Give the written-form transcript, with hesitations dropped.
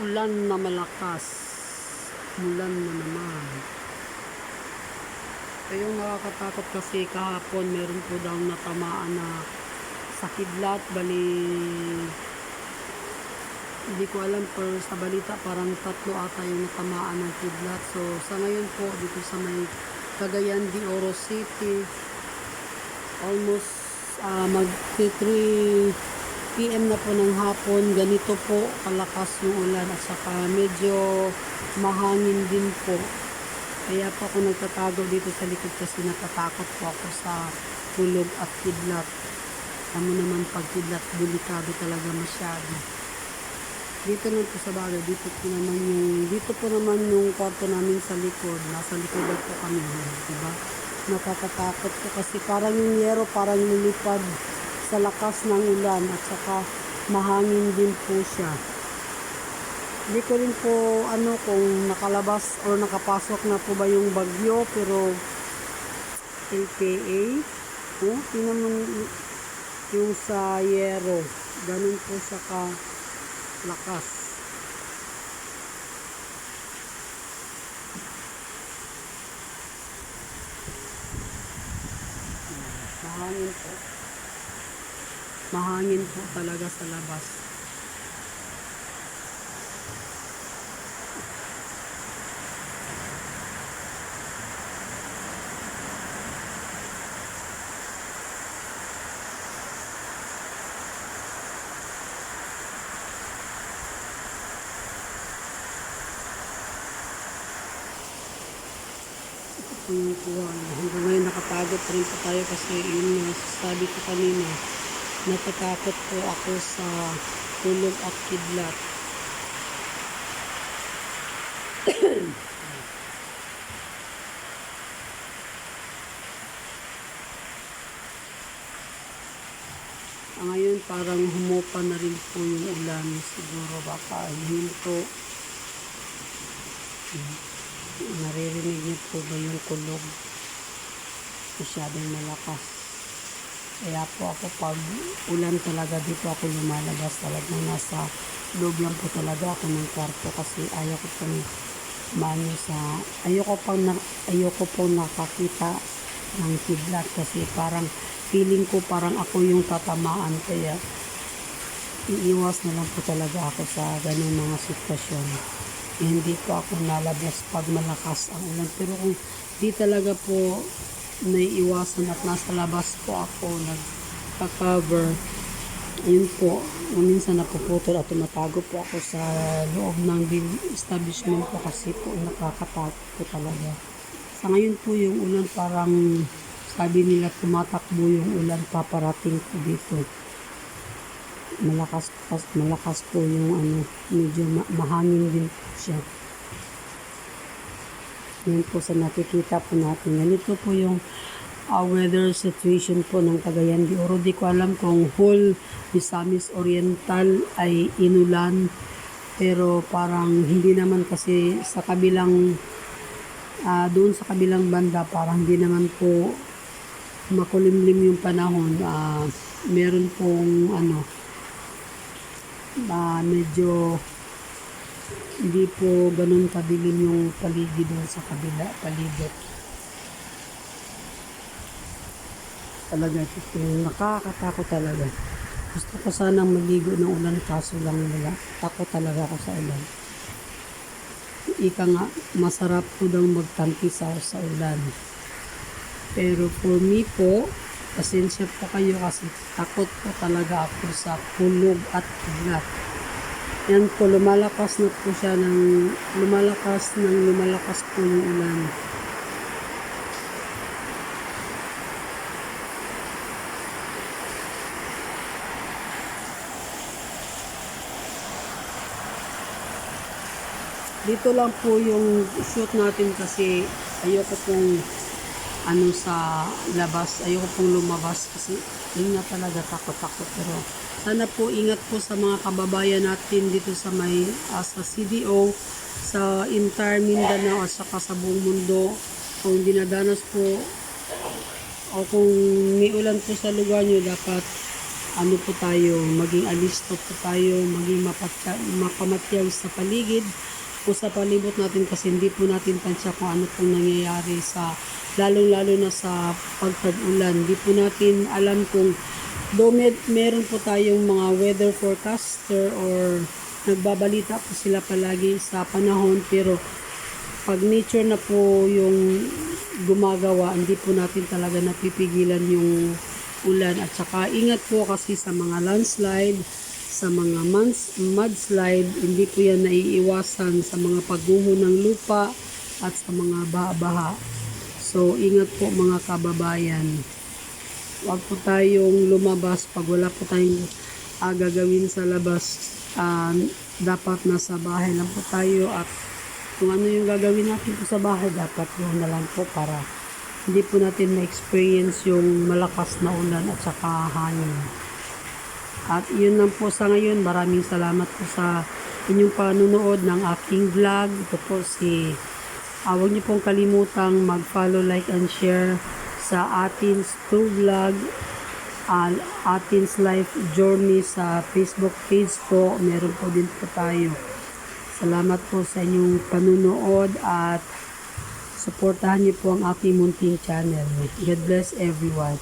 Ulan na malakas. Ulan na naman. Yung nakakatakot kasi kahapon meron po daw natamaan na sa kidlat. Bali, hindi ko alam pero sa balita parang 3 ata yung natamaan ng kidlat. So sa ngayon po dito sa may Cagayan de Oro City, almost mag 3 PM na po ng hapon, ganito po kalakas yung ulan at saka medyo mahangin din po. Kaya po ako nagtatago dito sa likod kasi natatakot po ako sa hulog at kidlat. Alam mo naman pag kidlat, delikado talaga masyado. Dito lang po sa bagay, dito po naman yung kwarto namin sa likod. Nasa likod po kami, diba? Nakakatakot po kasi parang yung yero, parang lumipad sa lakas ng ulan at saka mahangin din po siya. Hindi ko rin po kung nakalabas o nakapasok na po ba yung bagyo, pero AKA tingnan mo yung sa yero, ganun po siya ka lakas. Mahangin po talaga sa labas. Yung kuha. Hanggang ngayon nakapagod pa rin po tayo kasi yun nga sabi ko kanina, natatakot po ako sa hulog at kidlat. Ngayon parang humupa na rin po yung ulan, siguro baka hinto. Naririnig niyo po ba yung kulog? Masyadong malakas. Kaya po ako pag ulan talaga dito ako lumalabas, talagang nasa loob lang po talaga ako ng kwarto kasi ayoko pong nakakita ng kidlat kasi parang feeling ko parang ako yung tatamaan, kaya iiwas na lang po talaga ako sa ganung mga sitwasyon. Hindi po ako nalabas pag malakas ang ulan, pero kung di talaga po naiiwasan at nasa labas po ako nagpa-cover, yun po, minsan napuputol at tumatago po ako sa loob ng establishment po kasi po nakakatakot po talaga. Sa ngayon po yung ulan parang sabi nila tumatakbo yung ulan, paparating po dito. Malakas po yung medyo mahangin din po siya. Yan po sa nakikita po natin. Ganito po yung weather situation po ng Cagayan de Oro. Di ko alam kung whole Misamis Oriental ay inulan, pero parang hindi naman kasi sa kabilang doon sa kabilang banda parang hindi naman po makulimlim yung panahon. Meron pong medyo hindi po ganun kadilim yung paligid doon sa paligid. Talaga ito nakakatakot talaga. Gusto ko sanang maligo ng ulan kaso lang wala. Takot talaga ako sa ulan. Ika nga, masarap po daw magtampisaw sa ulan. Pero for me po, pasensya po kayo kasi takot po talaga ako sa hulog at kidlat. Yan po, lumalakas po yung ulan. Dito lang po yung shoot natin kasi ayoko pong sa labas, ayoko pong lumabas kasi yun nga talaga takot-takot. Pero sana po ingat po sa mga kababayan natin dito sa may sa CDO, sa entire Mindanao at saka sa buong mundo. Kung dinadanas po o kung may ulan po sa lugar nyo, dapat ano po tayo, maging alisto po tayo, maging mapamatyaw sa paligid o sa palibot natin kasi hindi po natin tansya kung ano pong nangyayari sa lalong-lalo na sa pagtag-ulan. Hindi po natin alam kung meron po tayong mga weather forecaster or nagbabalita po sila palagi sa panahon, pero pag nature na po yung gumagawa, hindi po natin talaga napipigilan yung ulan. At saka ingat po kasi sa mga landslide, sa mga mudslide, hindi po yan naiiwasan sa mga pagguho ng lupa at sa mga baha-baha. So ingat po mga kababayan. Huwag po tayong lumabas pag wala po tayong gagawin sa labas. Dapat nasa bahay lang po tayo at kung ano yung gagawin natin po sa bahay, dapat yun na lang po para hindi po natin ma-experience yung malakas na ulan at saka hangin. At yun lang po sa ngayon. Maraming salamat po sa inyong panunood ng aking vlog. Ito po huwag niyo pong kalimutang mag-follow, like, and share sa Atin's True Vlog, Atin's Life Journey sa Facebook page po. Meron po din po tayo. Salamat po sa inyong panunood at suportahan niyo po ang aking munting channel. God bless everyone.